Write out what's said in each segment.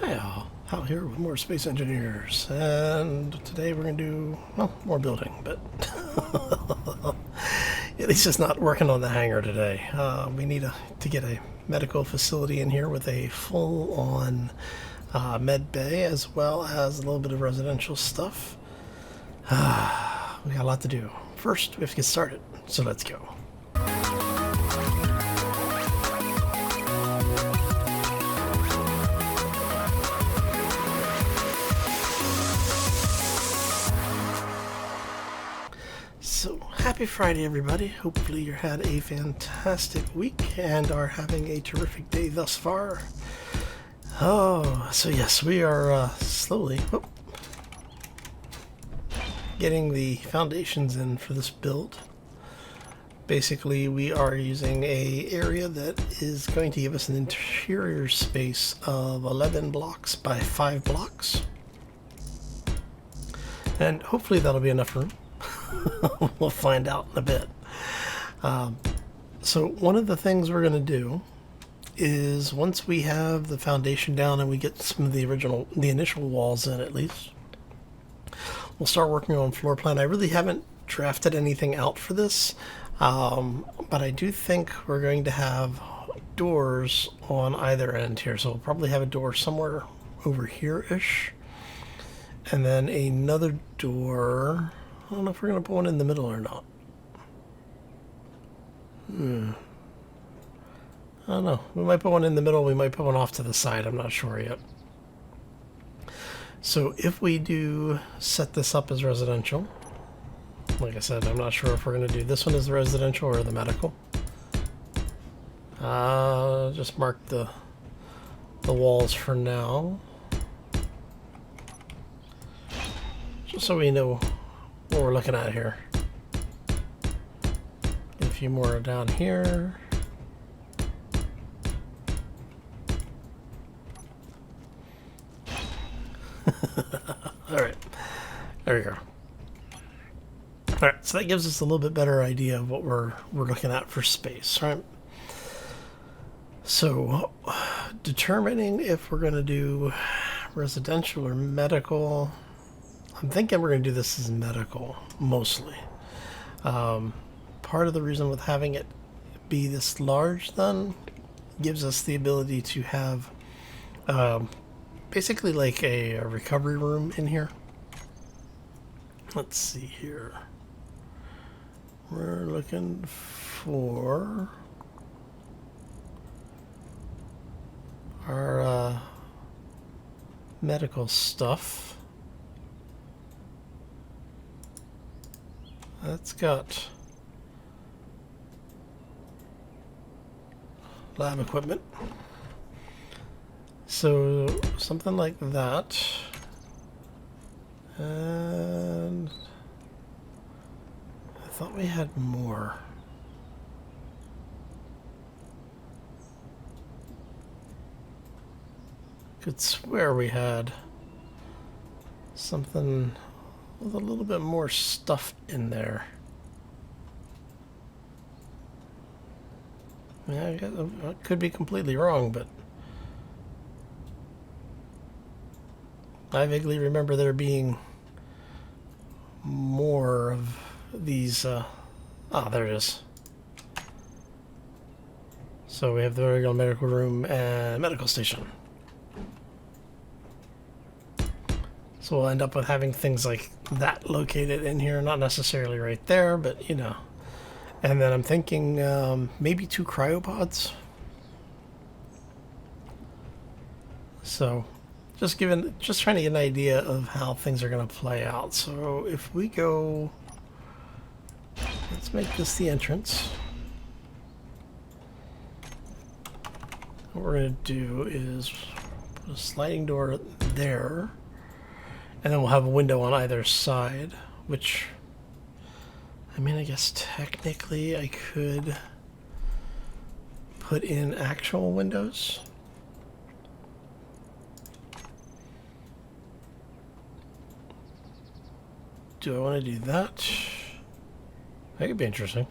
Hi all, Hal here with more Space Engineers, and today we're going to do, well, more building, but at least it's not working on the hangar today. We need to get a medical facility in here with a full-on med bay, as well as a little bit of residential stuff. We got a lot to do. First, we have to get started, so let's go. So, happy Friday, everybody. Hopefully you had a fantastic week and are having a terrific day thus far. Oh, so yes, we are slowly getting the foundations in for this build. Basically, we are using a area that is going to give us an interior space of 11 blocks by 5 blocks. And hopefully that'll be enough room. We'll find out in a bit. So one of the things we're going to do is once we have the foundation down and we get some of the initial walls in at least, we'll start working on floor plan. I really haven't drafted anything out for this, but I do think we're going to have doors on either end here. So we'll probably have a door somewhere over here-ish, and then another door. I don't know if we're going to put one in the middle or not. I don't know. We might put one in the middle. We might put one off to the side. I'm not sure yet. So if we do set this up as residential, like I said, I'm not sure if we're going to do this one as the residential or the medical. Just mark the walls for now, just so we know what we're looking at here. A few more down here. Alright, there we go. Alright, so that gives us a little bit better idea of what we're looking at for space, right? So, determining if we're going to do residential or medical, I'm thinking we're going to do this as medical, mostly. Part of the reason with having it be this large, then, gives us the ability to have basically like a recovery room in here. Let's see here. We're looking for our medical stuff. That's got lab equipment. So something like that. And I thought we had more. Could swear we had something with a little bit more stuff in there. Yeah, I could be completely wrong, but I vaguely remember there being more of these. There it is. So we have the regular medical room and medical station. So we'll end up with having things like that located in here, not necessarily right there, but you know. And then I'm thinking maybe 2 cryopods. So just trying to get an idea of how things are going to play out. So if we go, let's make this the entrance. What we're going to do is put a sliding door there. And then we'll have a window on either side, which, I mean, I guess technically I could put in actual windows. Do I want to do that? That could be interesting.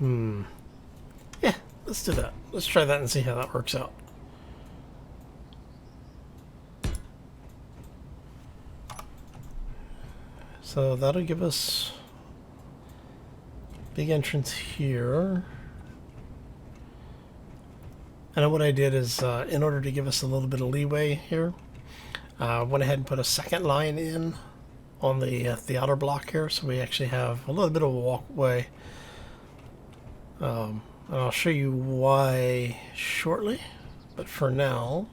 Yeah, let's do that. Let's try that and see how that works out. So that'll give us big entrance here. And what I did is, in order to give us a little bit of leeway here, went ahead and put a second line in on the outer block here, so we actually have a little bit of a walkway. And I'll show you why shortly, but for now,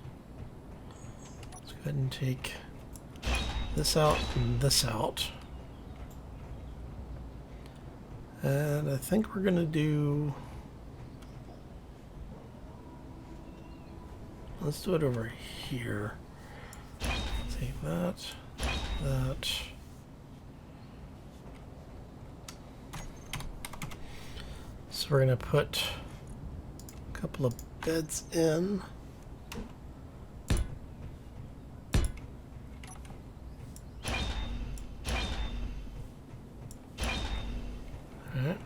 let's go ahead and take this out and this out. And I think we're going to do... Let's do it over here. Take that, that. So we're going to put a couple of beds in. Alright.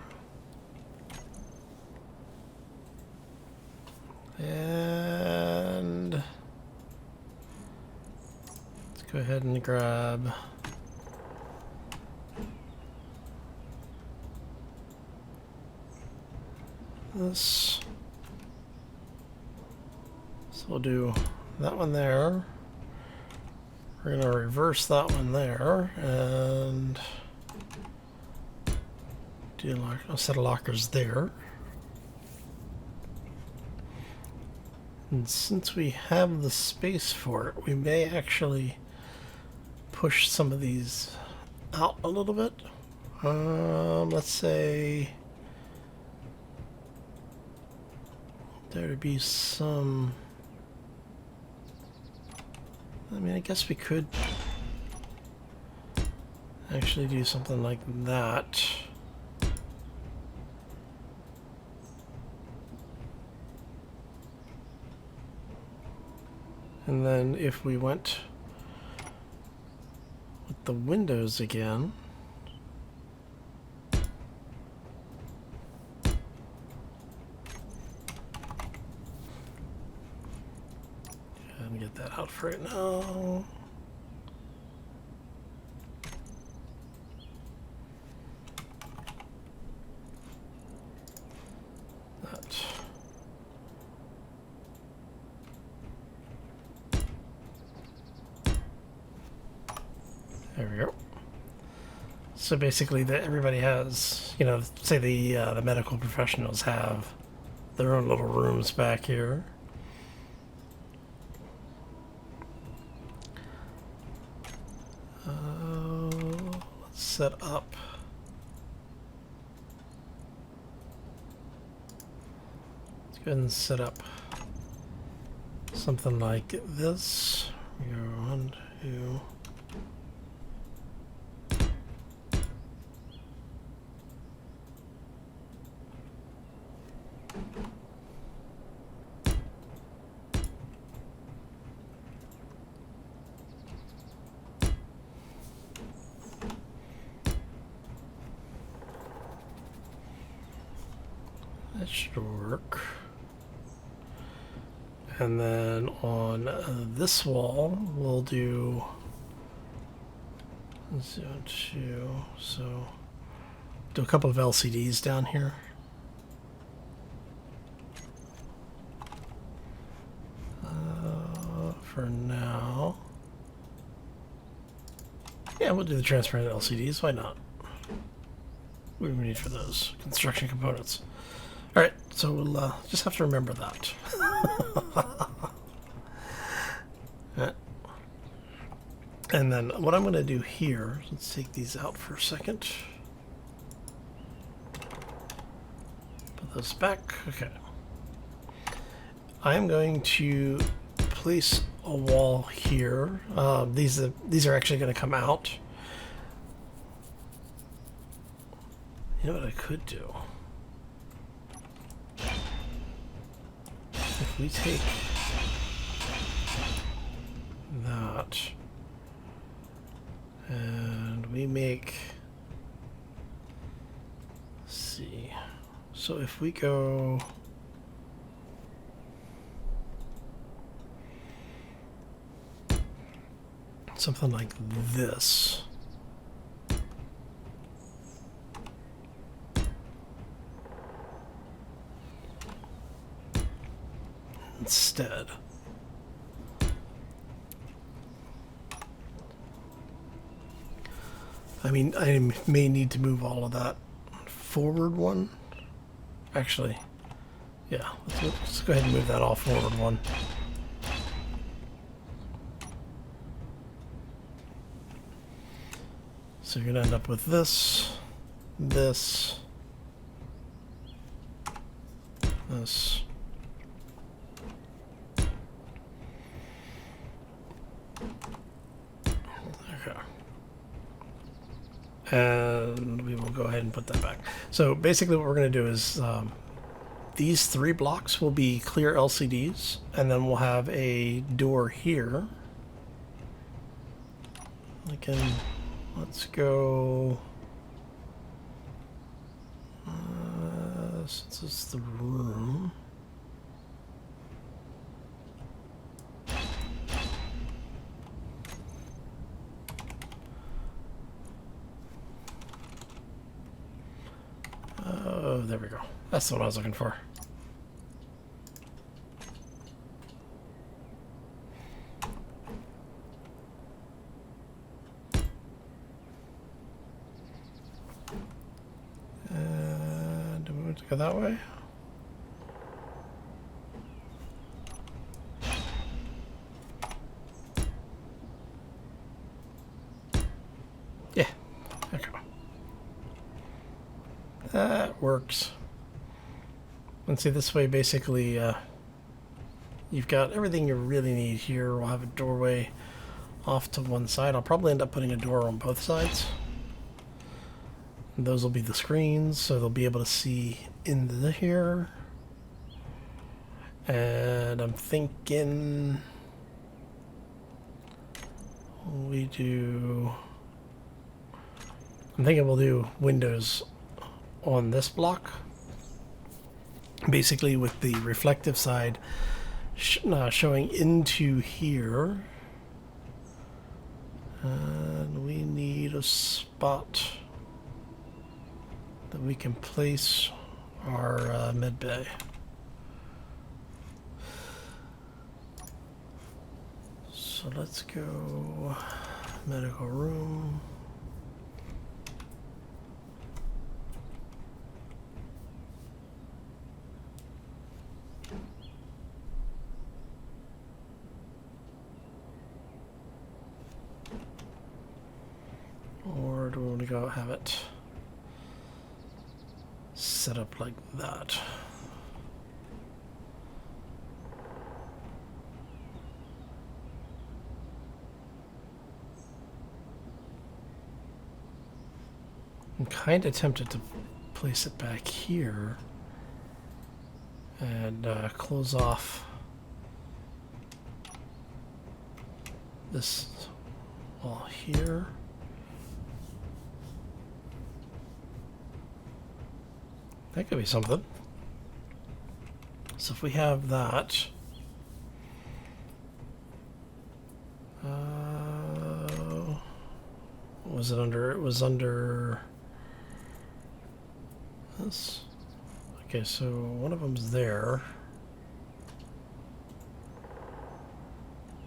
And let's go ahead and grab this. So we'll do that one there. We're going to reverse that one there and do a set of lockers there. And since we have the space for it, we may actually push some of these out a little bit. Let's say there would be some... I mean, I guess we could actually do something like that. And then if we went with the windows again, and get that out for right now. That. There we go. So basically, that everybody has, you know, say the medical professionals have their own little rooms back here. Let's set up. Let's go ahead and set up something like this. We go 1, 2. That should work. And then on this wall, we'll do 0, 2. So do a couple of LCDs down here. For now. Yeah, we'll do the transparent LCDs. Why not? What do we need for those? Construction components. Alright, so we'll just have to remember that. And then what I'm going to do here, let's take these out for a second. Put those back. Okay. I'm going to place a wall here. These are actually going to come out. You know what I could do? If we take that and we make, let's see, So if we go something like this, instead. I mean, I may need to move all of that forward one. Actually, yeah, let's go ahead and move that all forward one. So you're going to end up with this, this, this. Okay. And we will go ahead and put that back. So basically what we're going to do is these 3 blocks will be clear LCDs, and then we'll have a door here. Let's go, since it's the room. Oh, there we go. That's what I was looking for. Do we want to go that way? Yeah. Okay. That works. And see, this way basically you've got everything you really need here. We'll have a doorway off to one side. I'll probably end up putting a door on both sides. And those will be the screens, so they'll be able to see into here. And I'm thinking we'll do windows on this block, basically with the reflective side showing into here. And we need a spot that we can place our med bay. So let's go medical room. Or do we want to go have it set up like that? I'm kind of tempted to place it back here and close off this wall here. That could be something. So if we have that, what was it under? It was under this. Okay, so one of them's there.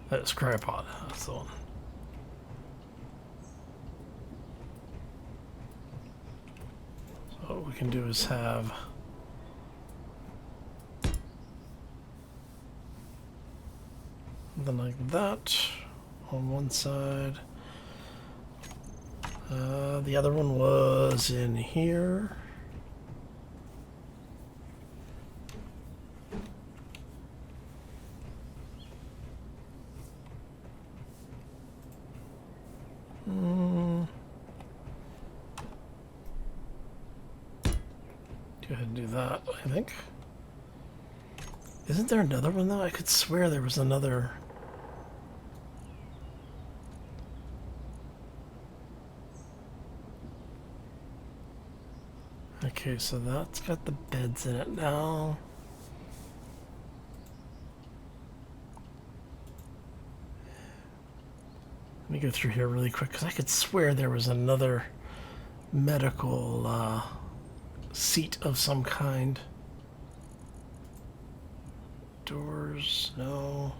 That's cryopod. That's the one. So what we can do is have something like that on one side. The other one was in here. Go ahead and do that, I think. Isn't there another one though? I could swear there was another. I Okay, so that's got the beds in it now. Let me go through here really quick because I could swear there was another medical seat of some kind. Doors, no.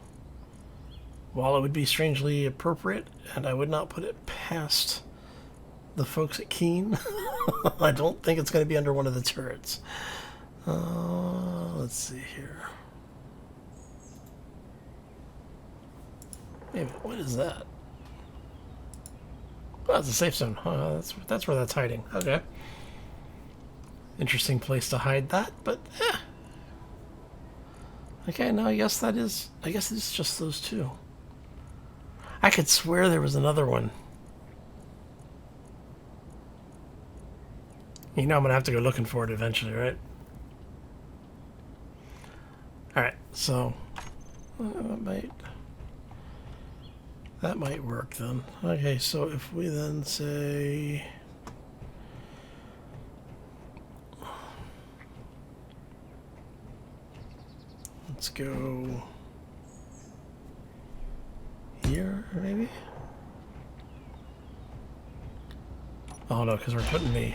While it would be strangely appropriate, and I would not put it past the folks at Keen, I don't think it's going to be under one of the turrets. Let's see here. Wait a minute, what is that? Oh, that's a safe zone. That's where that's hiding. Okay. Interesting place to hide that, but okay, no, I guess it's just those two. I could swear there was another one. You know I'm gonna have to go looking for it eventually, right? Alright, so that might work then. Okay, so if we then say let's go here, maybe? Oh no, because we're putting the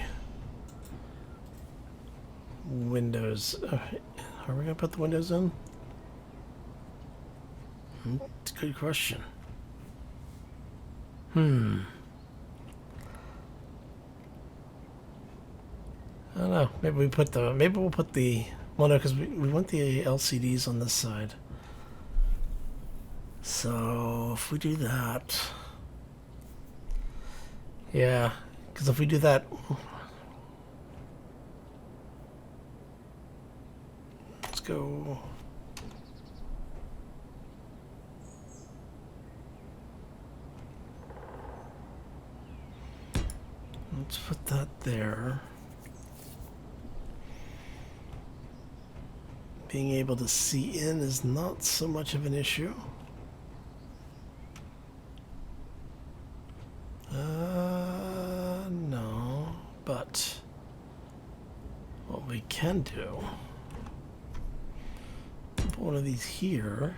windows. Are we gonna put the windows in? It's a good question. I don't know. Maybe we'll put the. Well, no, because we want the LCDs on this side. So if we do that, yeah, because if we do that, let's go. Let's put that there. Being able to see in is not so much of an issue. No, but what we can do, put one of these here.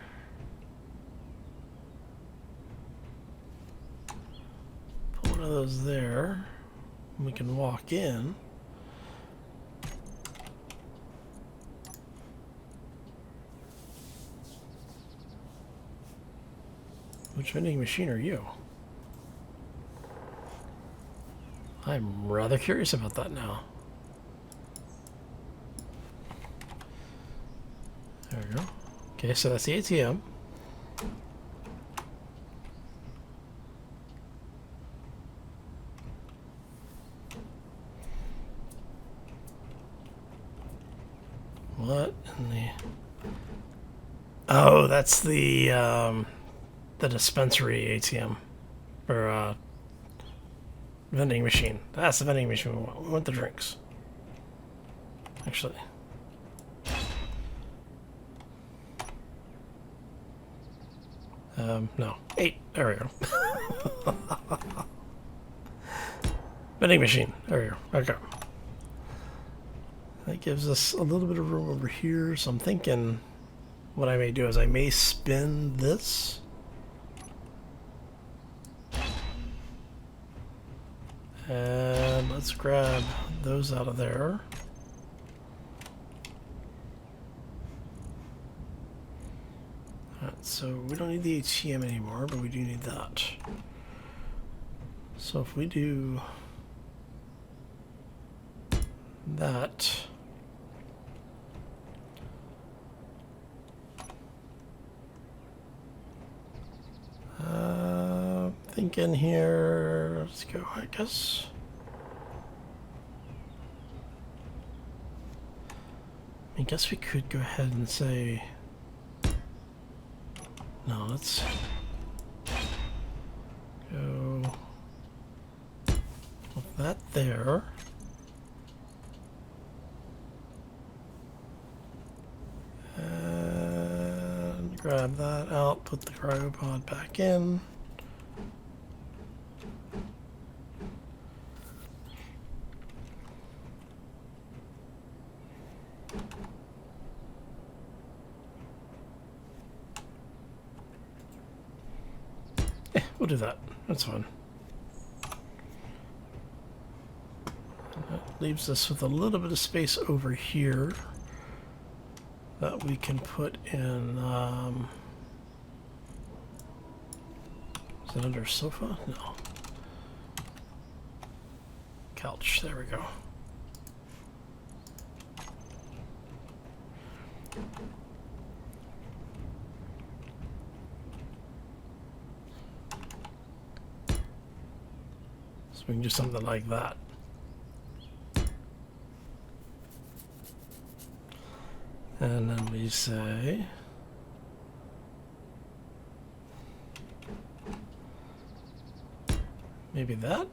Put one of those there. We can walk in. Which vending machine are you? I'm rather curious about that now. There we go. Okay, so that's the ATM. What in the... Oh, that's the dispensary ATM. Or, vending machine. That's the vending machine we want. We want the drinks. Actually. No. 8. There we go. Vending machine. There we go. Okay. That gives us a little bit of room over here. So I'm thinking what I may do is I may spin this. And let's grab those out of there. Alright, so we don't need the ATM anymore, but we do need that. So if we do that, thinking here, let's go, I guess. I guess we could go ahead and say, no, let's go with that there. And grab that out, put the cryopod back in. We'll do that. That's fine. That leaves us with a little bit of space over here that we can put in. Is it under sofa? No. Couch. There we go. So we can do something like that. And then we say maybe that.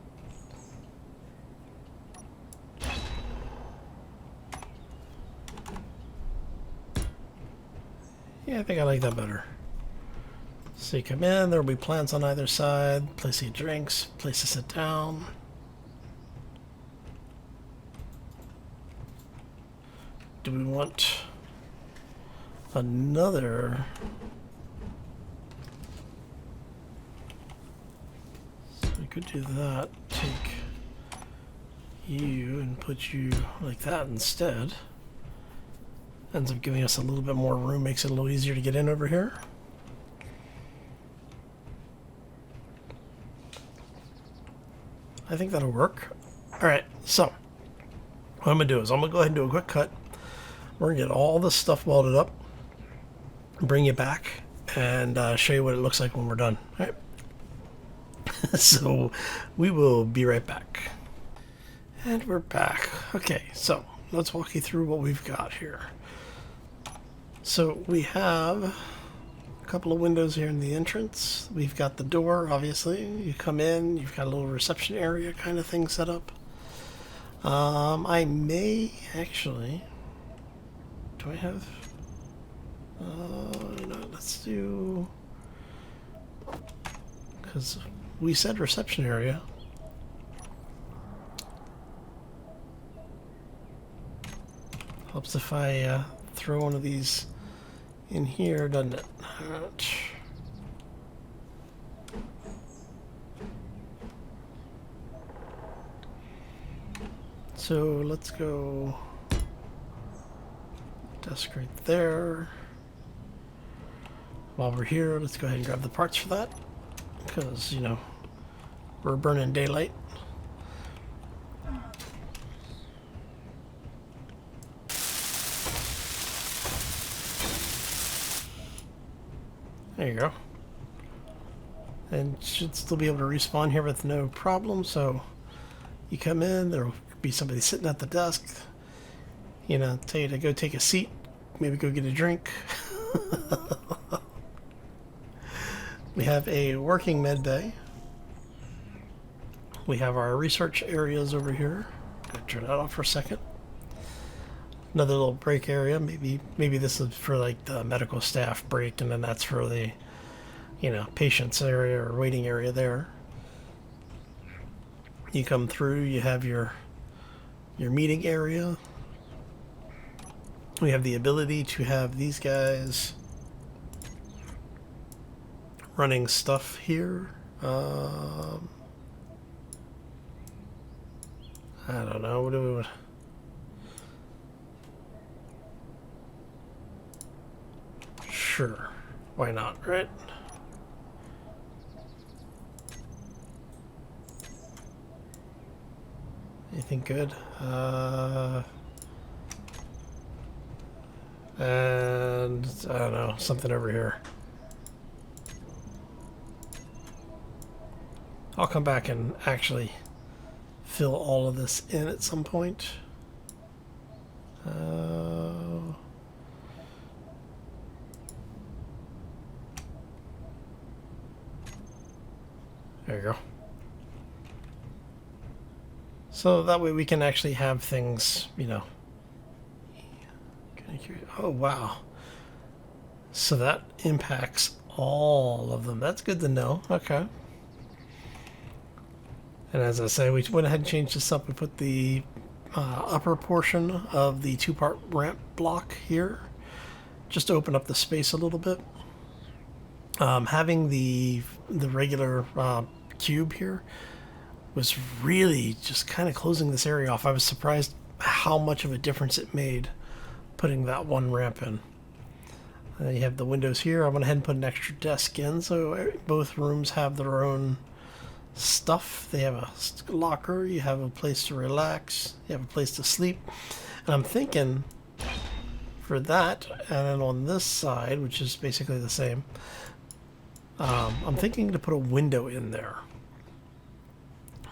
Yeah, I think I like that better. So you come in, there will be plants on either side, place to eat drinks, place to sit down. Do we want another? So we could do that. Take you and put you like that instead. Ends up giving us a little bit more room, makes it a little easier to get in over here. I think that'll work. Alright, so what I'm going to do is I'm going to go ahead and do a quick cut. We're going to get all this stuff welded up, bring you back, and show you what it looks like when we're done. All right. So we will be right back. And we're back. Okay, so let's walk you through what we've got here. So we have a couple of windows here in the entrance. We've got the door, obviously. You come in, you've got a little reception area kind of thing set up. I may actually... Do I have... no, let's do... Because we said reception area. Helps if I throw one of these in here, doesn't it? So let's go desk right there. While we're here, let's go ahead and grab the parts for that, because, you know, we're burning daylight. There you go. And should still be able to respawn here with no problem. So you come in, there'll be somebody sitting at the desk, you know, tell you to go take a seat, maybe go get a drink. We have a working med bay. We have our research areas over here. Gonna turn that off for a second. Another little break area. Maybe this is for like the medical staff break, and then that's for the, you know, patients area or waiting area there. You come through, you have your meeting area. We have the ability to have these guys running stuff here. I don't know. What do we want? Sure. Why not, right? Anything good? And I don't know, something over here. I'll come back and actually fill all of this in at some point. There you go. So that way we can actually have things, you know. Oh, wow. So that impacts all of them. That's good to know. Okay. And as I say, we went ahead and changed this up. We put the upper portion of the two-part ramp block here, just to open up the space a little bit. Having the regular cube here was really just kind of closing this area off. I was surprised how much of a difference it made putting that one ramp in. You have the windows here. I went ahead and put an extra desk in, so both rooms have their own stuff. They have a locker, you have a place to relax, you have a place to sleep. And I'm thinking for that, and then on this side, which is basically the same, I'm thinking to put a window in there.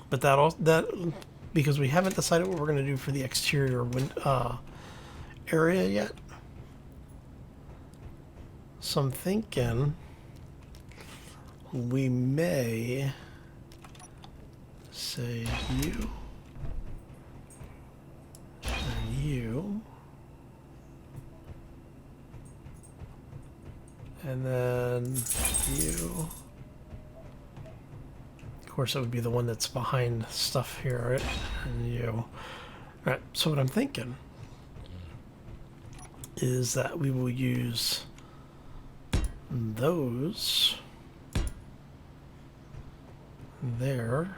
But that because we haven't decided what we're going to do for the exterior area yet. So I'm thinking we may say you and you, and then you. Of course, it would be the one that's behind stuff here, right? And you. All right. So what I'm thinking is that we will use those there,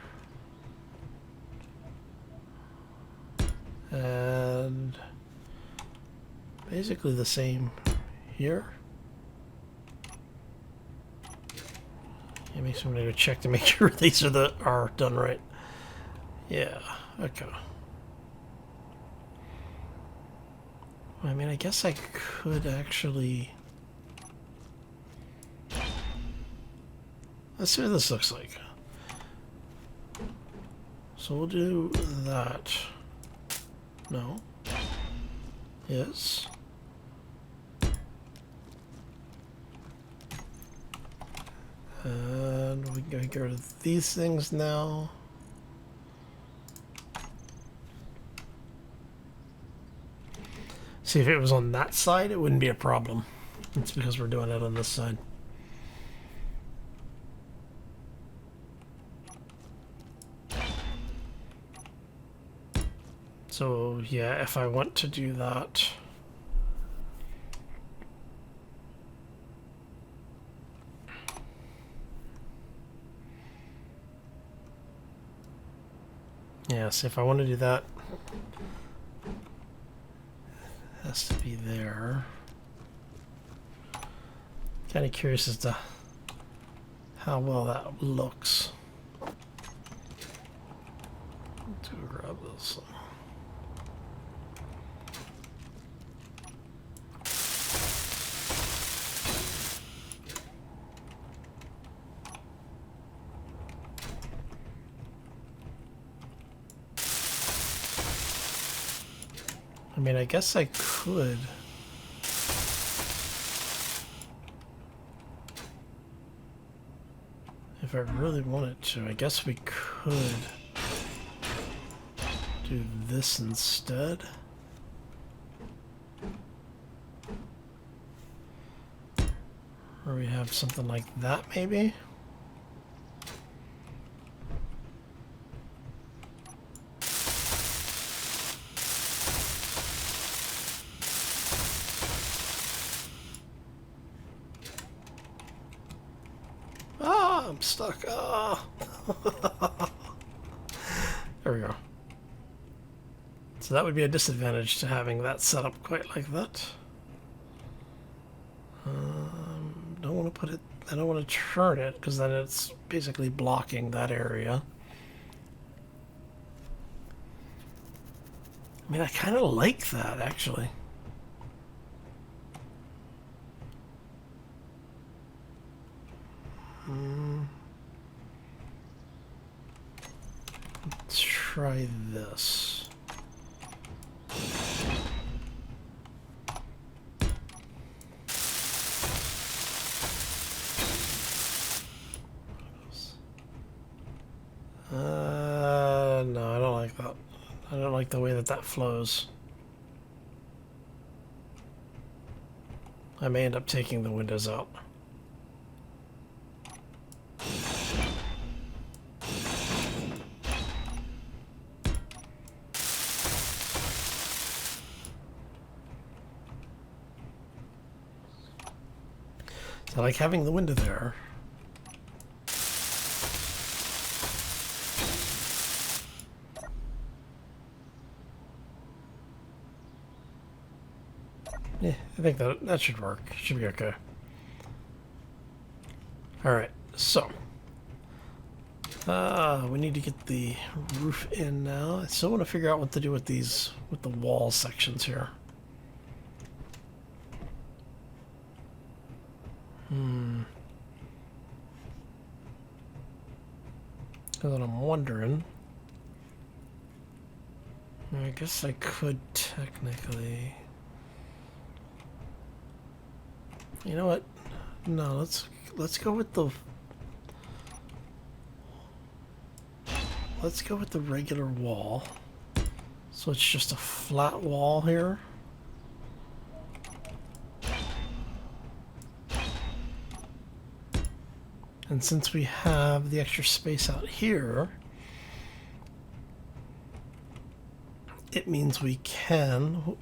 and basically the same here. It makes me need to check to make sure these are done right. Yeah. Okay. I mean, I guess I could actually. Let's see what this looks like. So we'll do that. No. Yes. And we can get rid of these things now. See, if it was on that side, it wouldn't be a problem. It's because we're doing it on this side. So yeah, if I want to do that, yes, if I want to do that, it has to be there. Kind of curious as to how well that looks. Let's go grab this. I mean, I guess I could. If I really wanted to, I guess we could do this instead. Or we have something like that, maybe? I'm stuck. Ah. There we go. So that would be a disadvantage to having that set up quite like that. Don't want to put it. I don't want to turn it because then it's basically blocking that area. I mean, I kind of like that actually. Let's try this. No, I don't like that. I don't like the way that flows. I may end up taking the windows out. I like having the window there. Yeah, I think that should work. Should be okay. Alright, so we need to get the roof in now. I still want to figure out what to do with these, with the wall sections here. Because I'm wondering, I guess I could technically, you know what? No, let's go with the regular wall. So it's just a flat wall here. And since we have the extra space out here, it means we can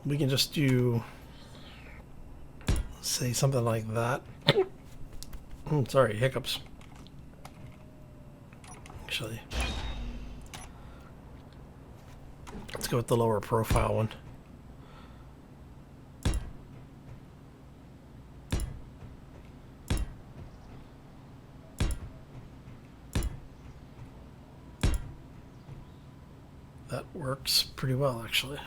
we can just do, say, something like that. Sorry, hiccups. Actually, let's go with the lower profile one. That works pretty well, actually.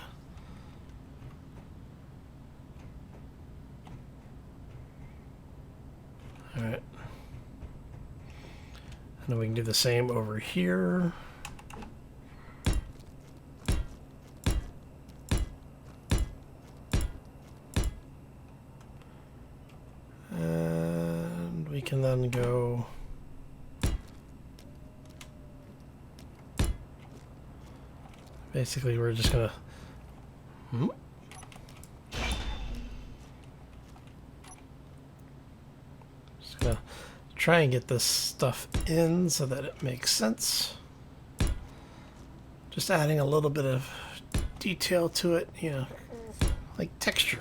All right. And then we can do the same over here. And we can then go basically we're just gonna try and get this stuff in so that it makes sense. Just adding a little bit of detail to it, you know, like texture.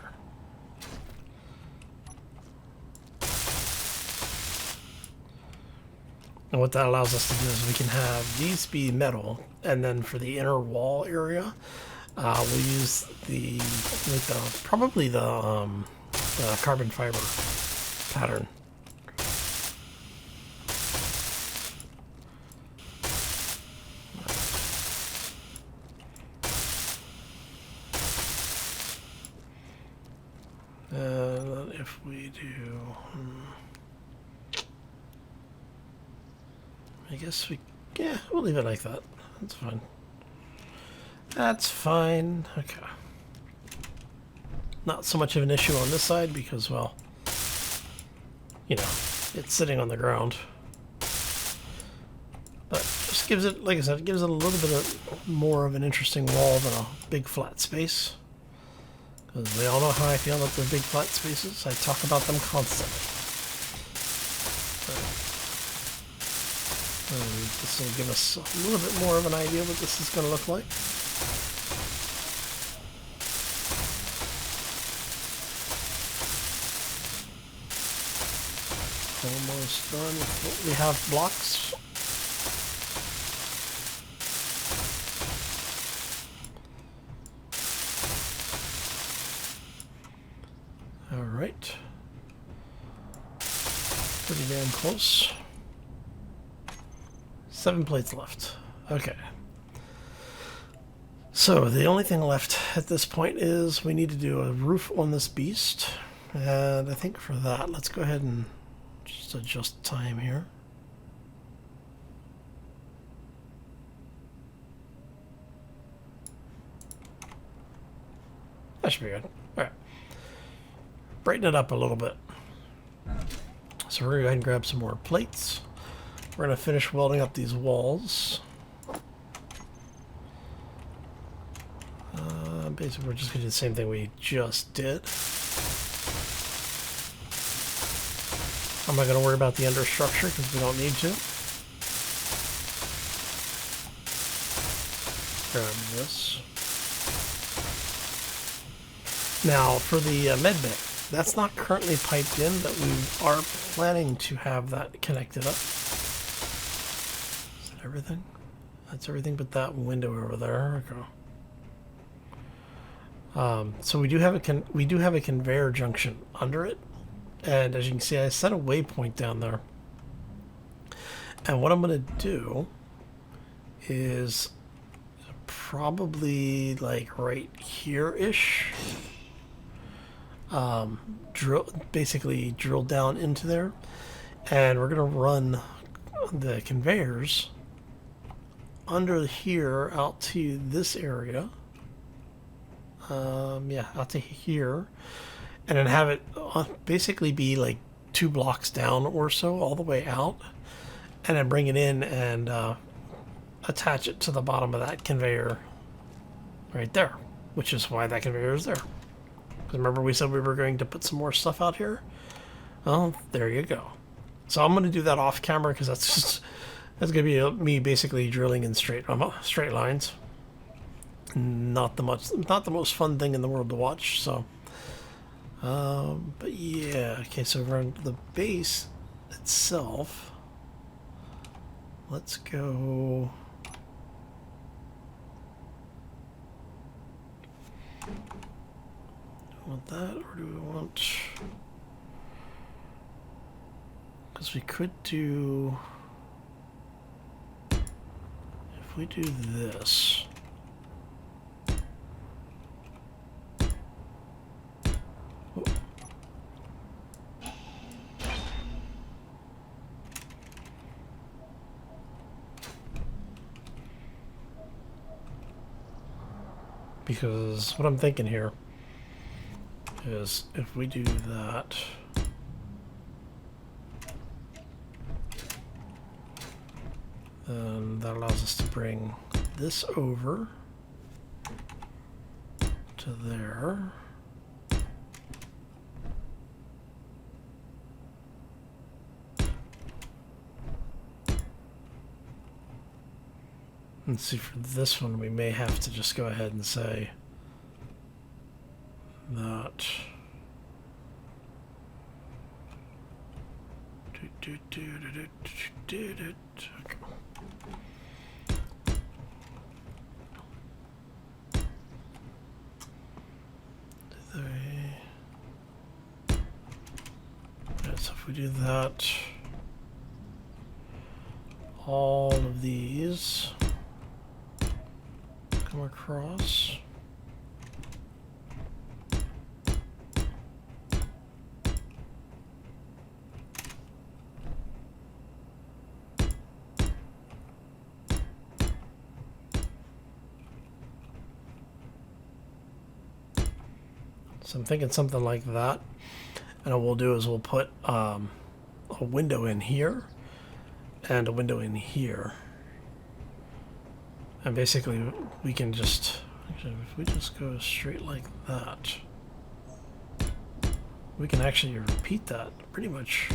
And what that allows us to do is we can have these be metal, and then for the inner wall area, we'll use probably the carbon fiber pattern. If we do, I guess we'll leave it like that. That's fine. That's fine. Okay. Not so much of an issue on this side because, well, you know, it's sitting on the ground. But just gives it, like I said, it gives it a little bit more of an interesting wall than a big flat space. Because we all know how I feel about the big flat spaces. I talk about them constantly. This will give us a little bit more of an idea what this is going to look like. Almost done with what we have blocks. Alright. Pretty damn close. 7 plates left. Okay. So the only thing left at this point is we need to do a roof on this beast. And I think for that, let's go ahead and just adjust time here. That should be good. Alright. Brighten it up a little bit. So we're going to go ahead and grab some more plates. We're going to finish welding up these walls. Basically, we're just going to do the same thing we just did. I'm not going to worry about the understructure because we don't need to. Grab this. Now, for the med bay, that's not currently piped in, but we are planning to have that connected up. Is that everything? That's everything but that window over there. Okay. So we do have a conveyor junction under it, and as you can see, I set a waypoint down there. And what I'm going to do is probably like right here-ish. Basically drill down into there, and we're going to run the conveyors under here out to this area. Yeah, out to here, and then have it basically be like 2 blocks down or so all the way out, and then bring it in and attach it to the bottom of that conveyor right there, which is why that conveyor is there. Because remember we said we were going to put some more stuff out here? Well, there you go. So I'm going to do that off camera because that's going to be me basically drilling in straight lines. Not the most fun thing in the world to watch. So, but yeah. Okay, so we're on the base itself. Let's go. Want that, or do we want? Because we could do, if we do this. Oh. Because what I'm thinking here is if we do that, then that allows us to bring this over to there. And see, for this one we may have to just go ahead and say that so if we do that, all of these come across. So I'm thinking something like that, and what we'll do is we'll put a window in here and a window in here, and basically we can just, actually, if we just go straight like that, we can actually repeat that pretty much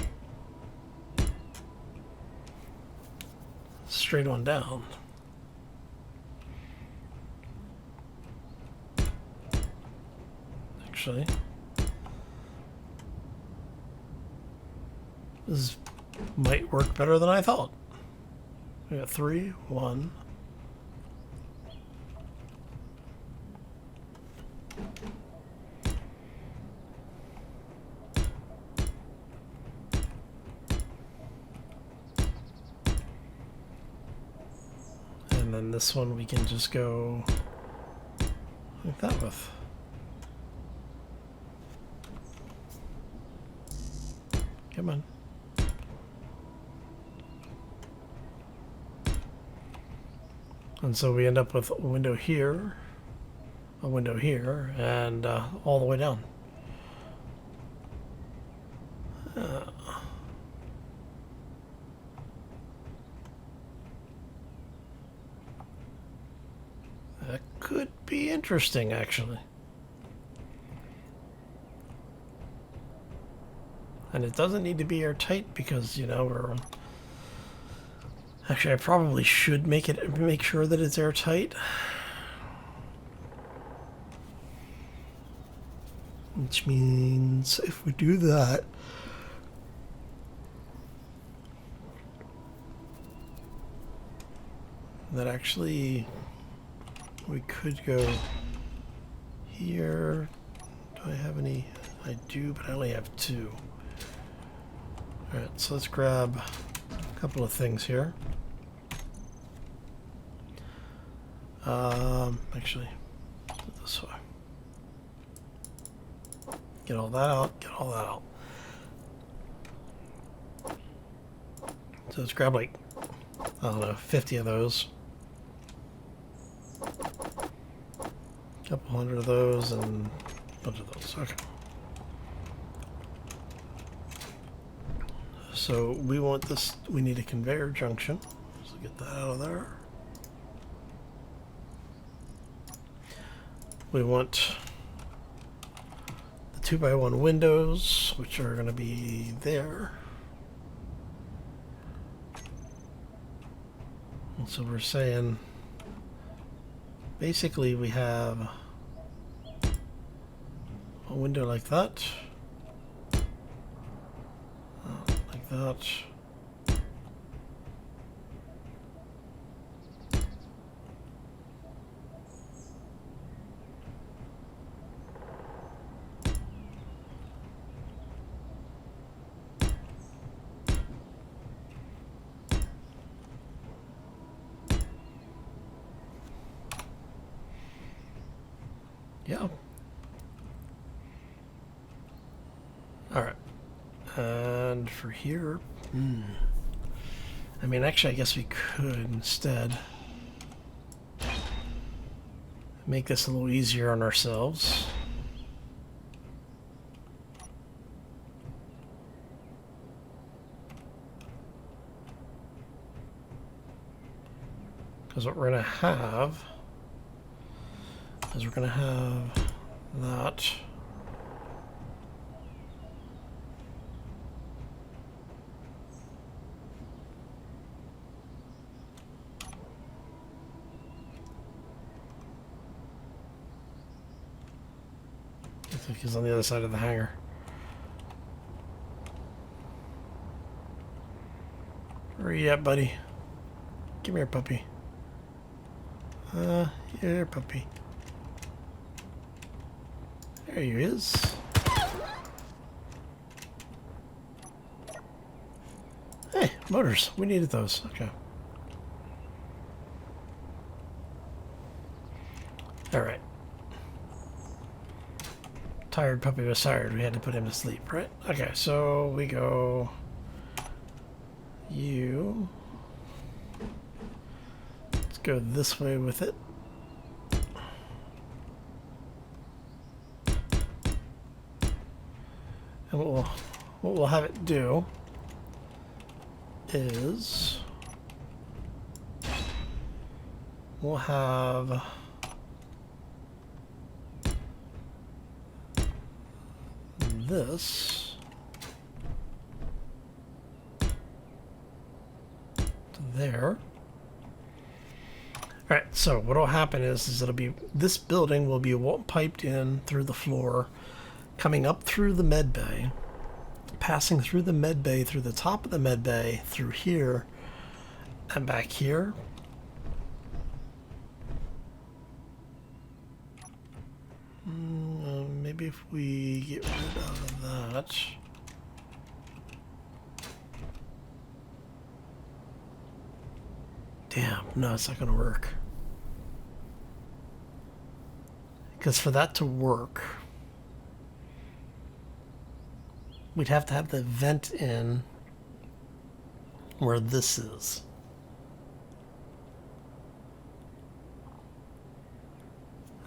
straight on down. Actually, this might work better than I thought. We got 3, 1. And then this one we can just go like that with. Come on. And so we end up with a window here, and all the way down. That could be interesting, actually. And it doesn't need to be airtight because, you know, we're... Actually, I probably should make sure that it's airtight. Which means if we do that, that actually we could go here. Do I have any? I do, but I only have 2. Alright, so let's grab a couple of things here. Actually, this way. Get all that out, get all that out. So let's grab like, I don't know, 50 of those. A couple hundred of those and a bunch of those. Okay. So we want this, we need a conveyor junction. So get that out of there. We want the 2x1 windows, which are going to be there. And so we're saying, basically we have a window like that. Like that. Yeah. All right. And for here, I mean, actually, I guess we could instead make this a little easier on ourselves. Because what we're going to have is we're going to have that. I think he's on the other side of the hangar. Where are you at, buddy? Come here, puppy. Here, puppy. There he is. Hey, motors. We needed those. Okay. Alright. Tired puppy was tired. We had to put him to sleep, right? Okay, so we go... You... Let's go this way with it. And what we'll have it do is we'll have this to there. All right, so what will happen is it'll be, this building will be piped in through the floor, coming up through the med bay, passing through the med bay, through the top of the med bay, through here, and back here. Maybe if we get rid of that. Damn, no, it's not going to work. Because for that to work, we'd have to have the vent in where this is.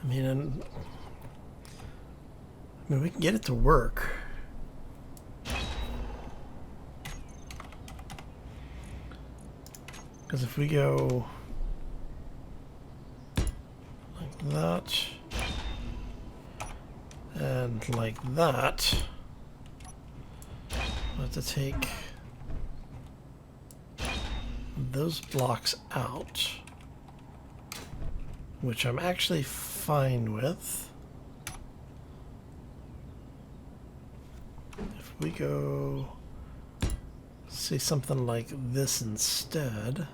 I mean, we can get it to work. Because if we go like that and like that, we'll have to take those blocks out, which I'm actually fine with. we go say something like this instead.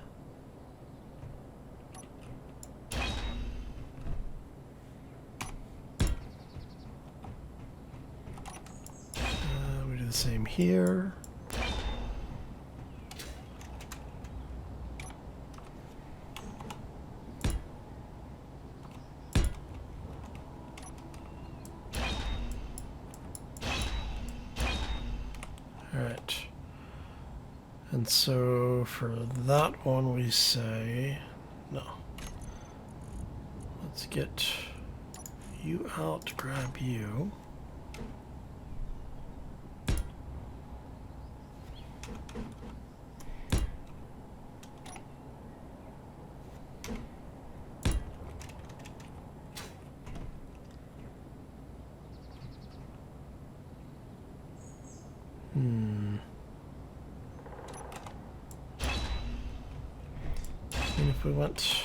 We do the same here. Alright. And so for that one we say, no. Let's get you out, grab you. And if we went,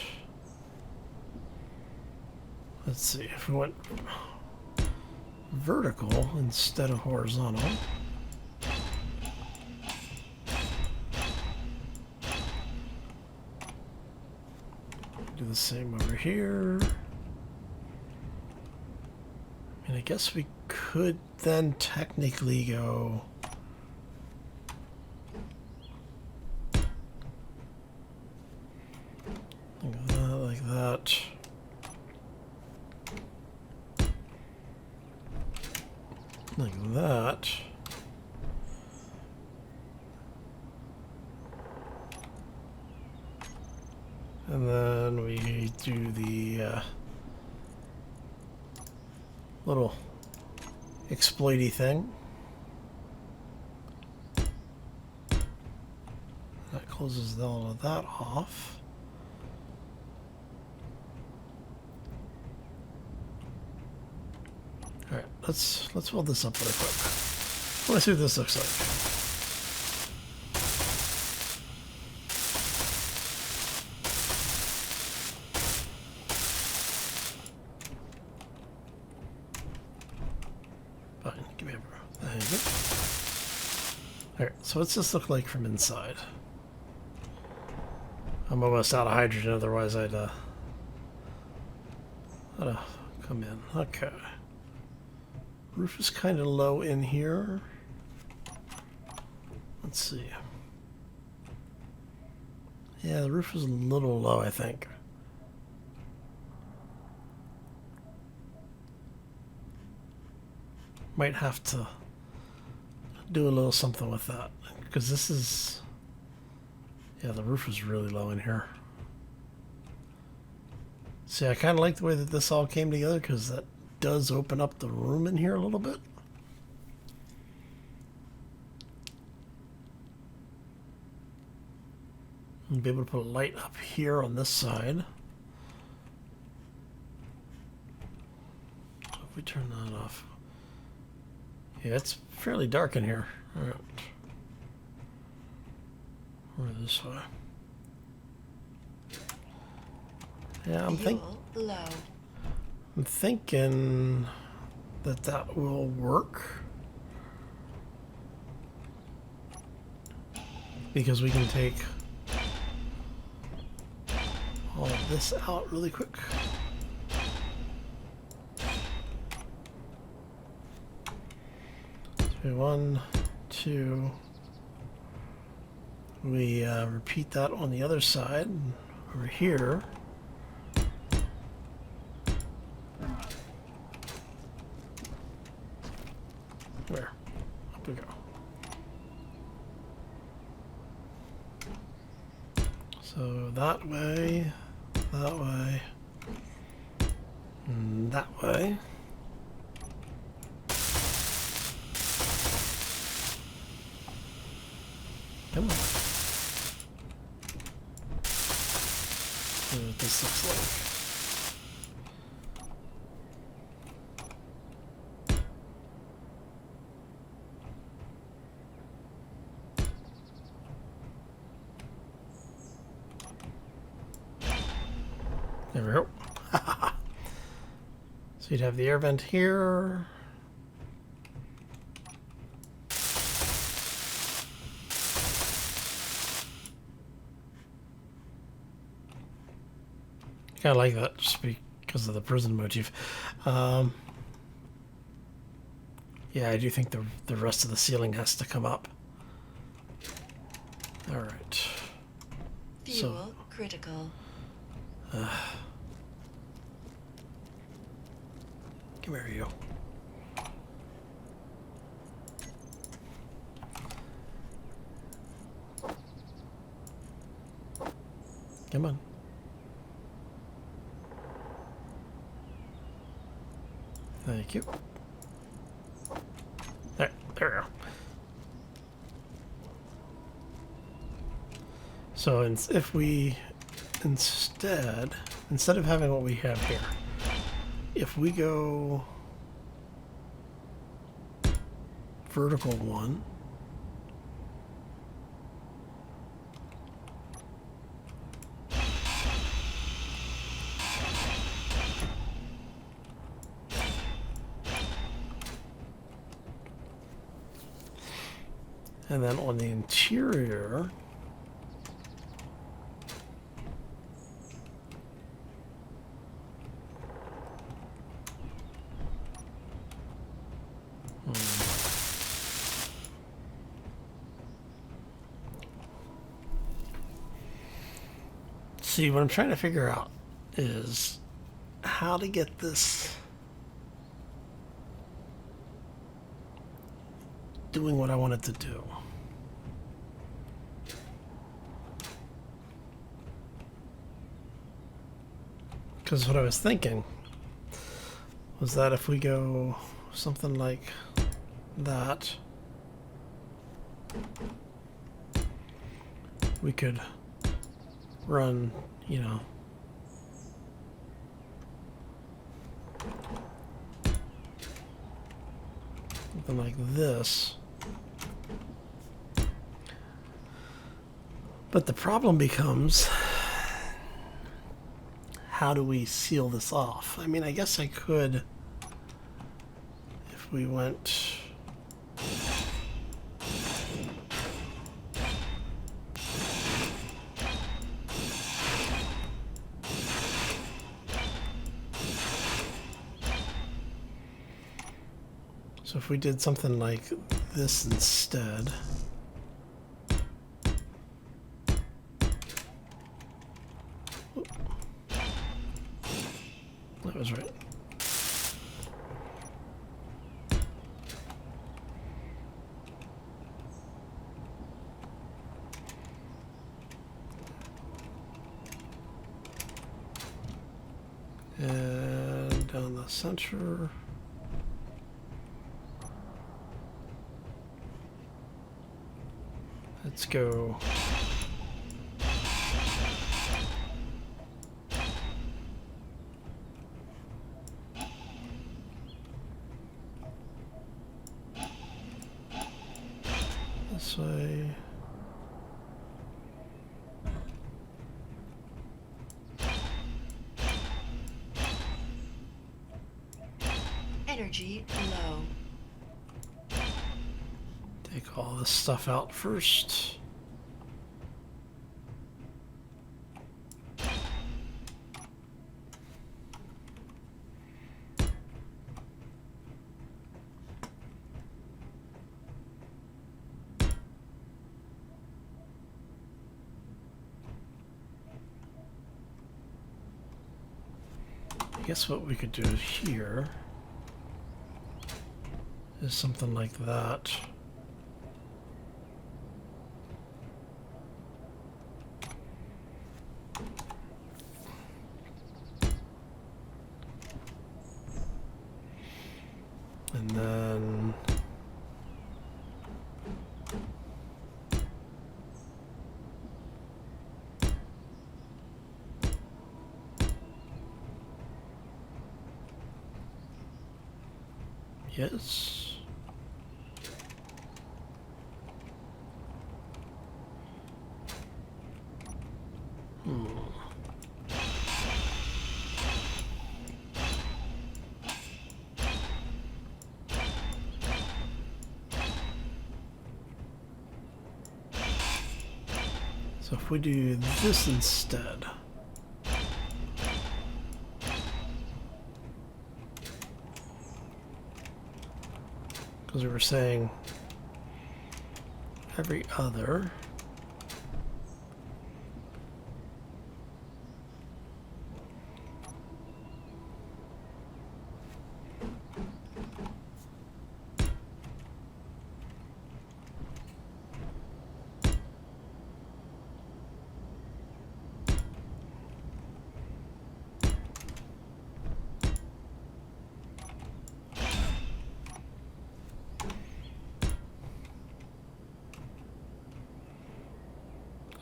let's see, if we went vertical instead of horizontal, do the same over here. And I guess we could then technically go like that. Like that. And then we do the little exploity thing. That closes all of that off. Alright, let's build this up really quick. I want to see what this looks like. Fine, give me a bro. There you go. Alright, so what's this look like from inside? I'm almost out of hydrogen, otherwise I'd come in. Okay. Roof is kind of low in here. Let's see. Yeah, the roof is a little low, I think. Might have to do a little something with that, because this is, yeah, the roof is really low in here. See, I kind of like the way that this all came together, because that does open up the room in here a little bit. And be able to put a light up here on this side. So if we turn that off. Yeah, it's fairly dark in here. All right. Or this way. Yeah, I'm thinking that that will work, because we can take all of this out really quick. So 1, 2. We repeat that on the other side over here. Where? Up we go. So that way, and that way. Come on. See what this looks like. There we go. So you'd have the air vent here. I kind of like that just because of the prison motif. Yeah, I do think the rest of the ceiling has to come up. All right. Fuel critical. Come here, you. Come on. Thank you. There we go. So if we instead of having what we have here, if we go vertical 1, and then on the interior, see, what I'm trying to figure out is how to get this doing what I want it to do. Because what I was thinking was that if we go something like that, we could run, you know, something like this. But the problem becomes, how do we seal this off? I mean, I guess I could, if we went... So if we did something like this instead... That was right. And down the center. Let's go. This way. Energy low. Take all this stuff out first. I guess what we could do here is something like that. And then yes. So if we do this instead, because we were saying every other.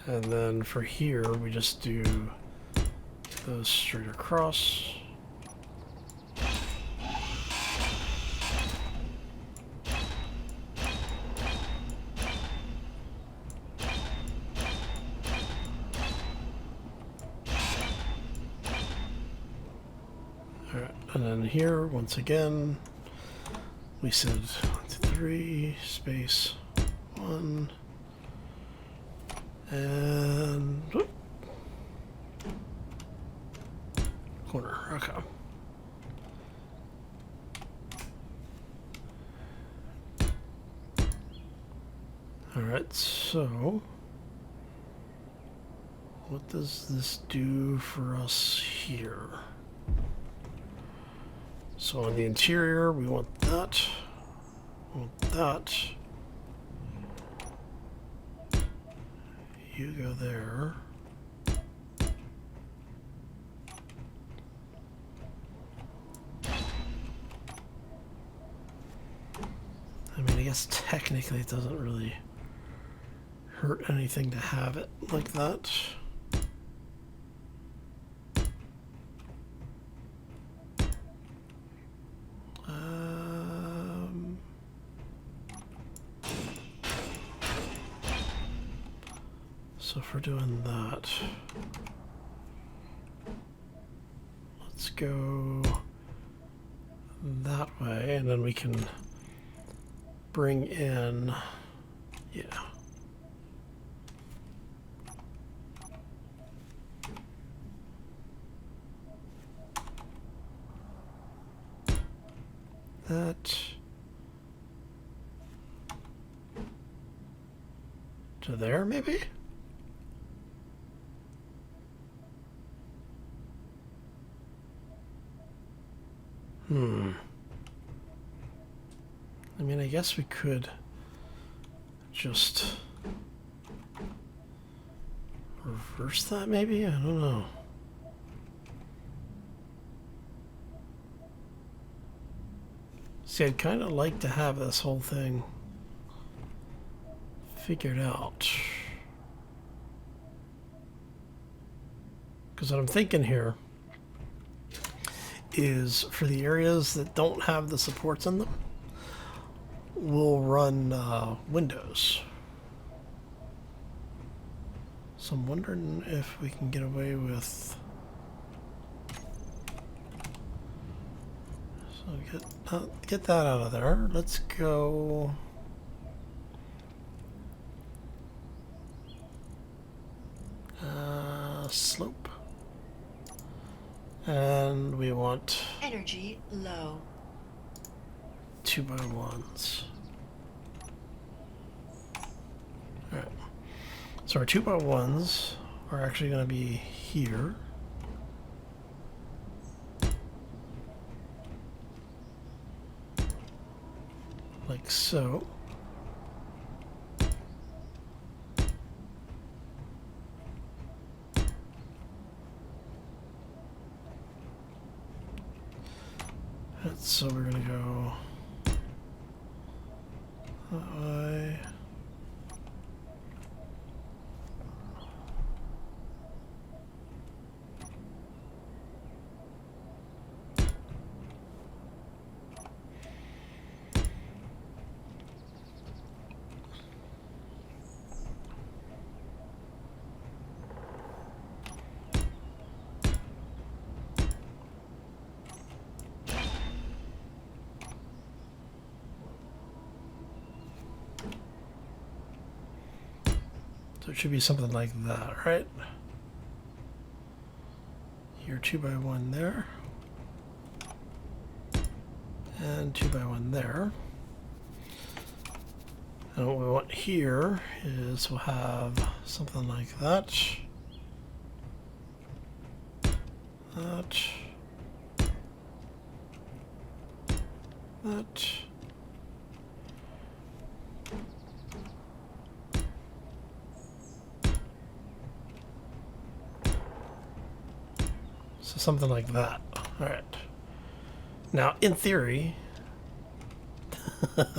And then for here, we just do those straight across. Alright, and then here, once again, we said 1, 2, 3, space 1. And whoop, corner, okay. All right, so what does this do for us here? So on the interior, we want that, You go there. I mean, I guess technically it doesn't really hurt anything to have it like that. So if we're doing that, let's go that way, and then we can bring in, yeah. That to there, maybe? I mean, I guess we could just reverse that, maybe? I don't know. See, I'd kind of like to have this whole thing figured out. Because what I'm thinking here is for the areas that don't have the supports in them, we'll run Windows. So I'm wondering if we can get away with... So get that out of there. Let's go... slope. And we want Energy low. 2x1s. Alright. So our 2x1s are actually going to be here. Like so. So we're going to go that way. So it should be something like that, right? Your 2x1 there. And 2x1 there. And what we want here is we'll have something like that. That. That. So something like that. All right. Now, in theory, it's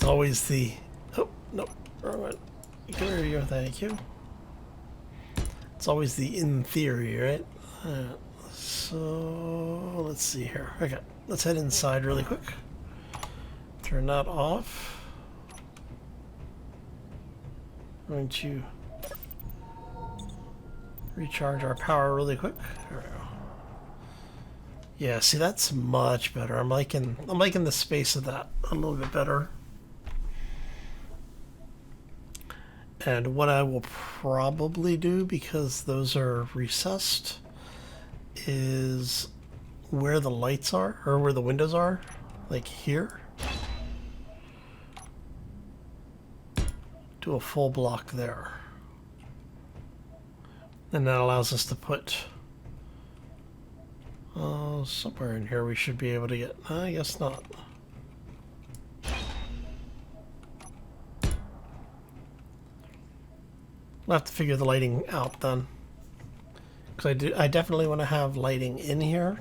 always the... Oh, no. Wrong one. Come here, you. Thank you. It's always the in theory, right? So, let's see here. Okay, let's head inside really quick. Turn that off. I'm going to recharge our power really quick. There we go. Yeah, see, that's much better. I'm liking the space of that a little bit better. And what I will probably do, because those are recessed, is where the lights are, or where the windows are, like here, do a full block there. And that allows us to put, somewhere in here we should be able to get, I guess not. We'll have to figure the lighting out then. Because I definitely want to have lighting in here.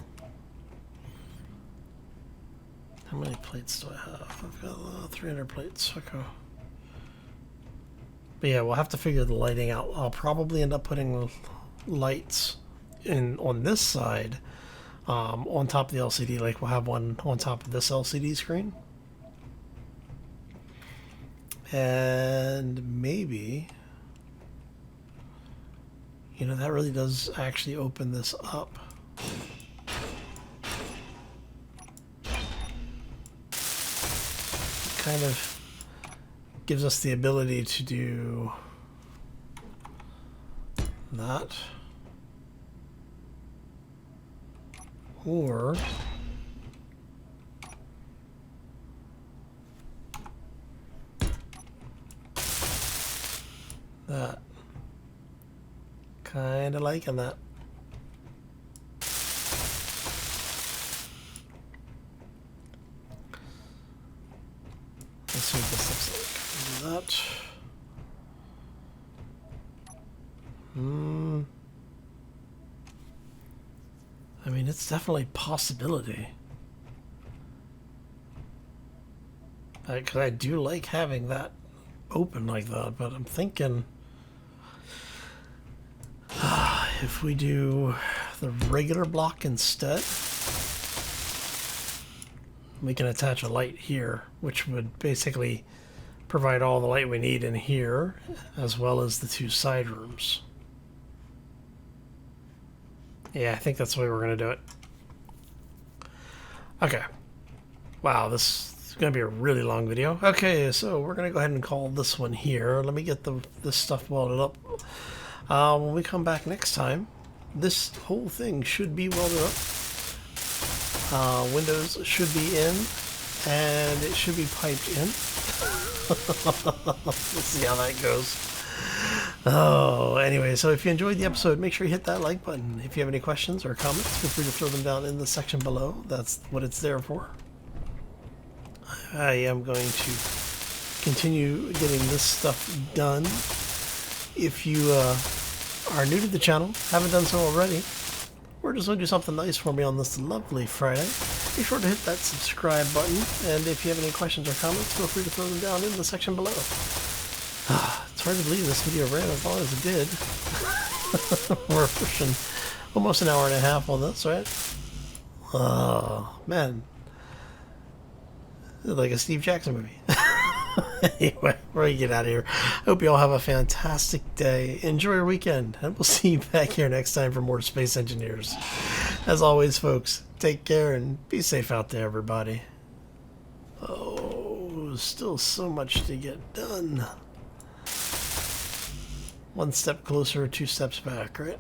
How many plates do I have? I've got 300 plates. Okay. But yeah, we'll have to figure the lighting out. I'll probably end up putting lights in on this side, on top of the LCD. Like we'll have one on top of this LCD screen. And maybe... You know, that really does actually open this up. Kind of gives us the ability to do that. Or that. Kind of liking that. Let's see what this looks like. Do that. I mean, it's definitely a possibility. Because I do like having that open like that, but I'm thinking... if we do the regular block instead, we can attach a light here, which would basically provide all the light we need in here, as well as the two side rooms. Yeah, I think that's the way we're going to do it. Okay. Wow, this is going to be a really long video. Okay, so we're going to go ahead and call this one here. Let me get this stuff welded up. When we come back next time, this whole thing should be welded up. Windows should be in, and it should be piped in. Let's see how that goes. Oh, anyway, so if you enjoyed the episode, make sure you hit that like button. If you have any questions or comments, feel free to throw them down in the section below. That's what it's there for. I am going to continue getting this stuff done. If you are new to the channel, haven't done so already, or just want to do something nice for me on this lovely Friday, be sure to hit that subscribe button. And if you have any questions or comments, feel free to throw them down in the section below. It's hard to believe this video ran as long as it did. We're pushing almost an hour and a half on this, right? Oh, man. It's like a Steve Jackson movie. Anyway, we're going to get out of here. Hope you all have a fantastic day. Enjoy your weekend, and we'll see you back here next time for more Space Engineers. As always, folks, take care and be safe out there, everybody. Oh, still so much to get done. One step closer, two steps back, right?